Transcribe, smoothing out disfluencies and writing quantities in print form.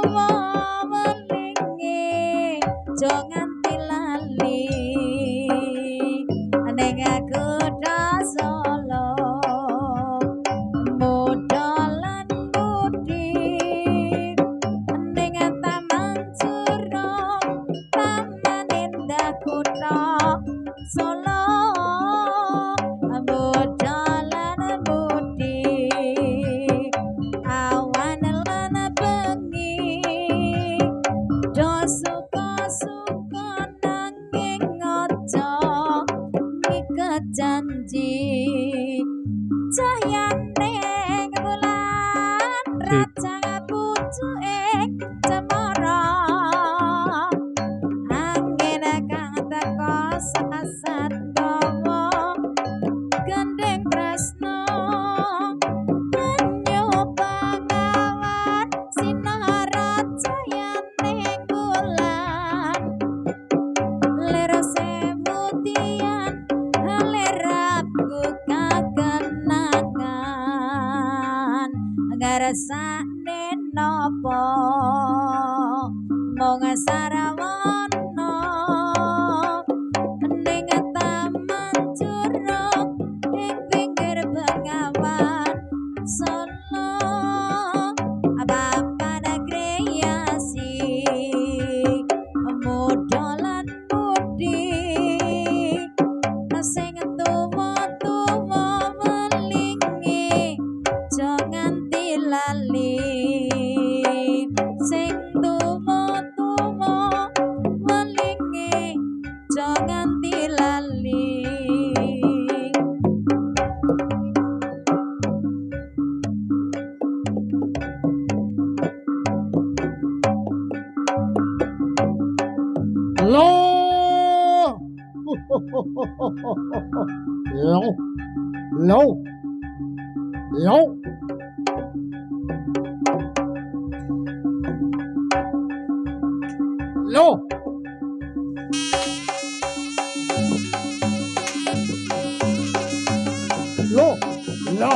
tuwa welinge jangan tilali ning aku Solo modalan budi ning taman Surok taman indah kutha Solo modalan budi awan lan bengi do suka-suka nanging aja ngiket janji cahyane bulan raja pucuke cemara angin kang teka sasat gawa gandeng tresno banyu pangawan sinar cahyaning bulan lir sebutian lerapku kakenangan ngarsane napa mung sarawana ning taman Curug ing pinggir Bengawan Solo papan kreasi modalan budi sing tuwa-tuwa welinge jangan tilali sing tuwa-tuwa welinge jangan tilali Lo lo lo lo lo lo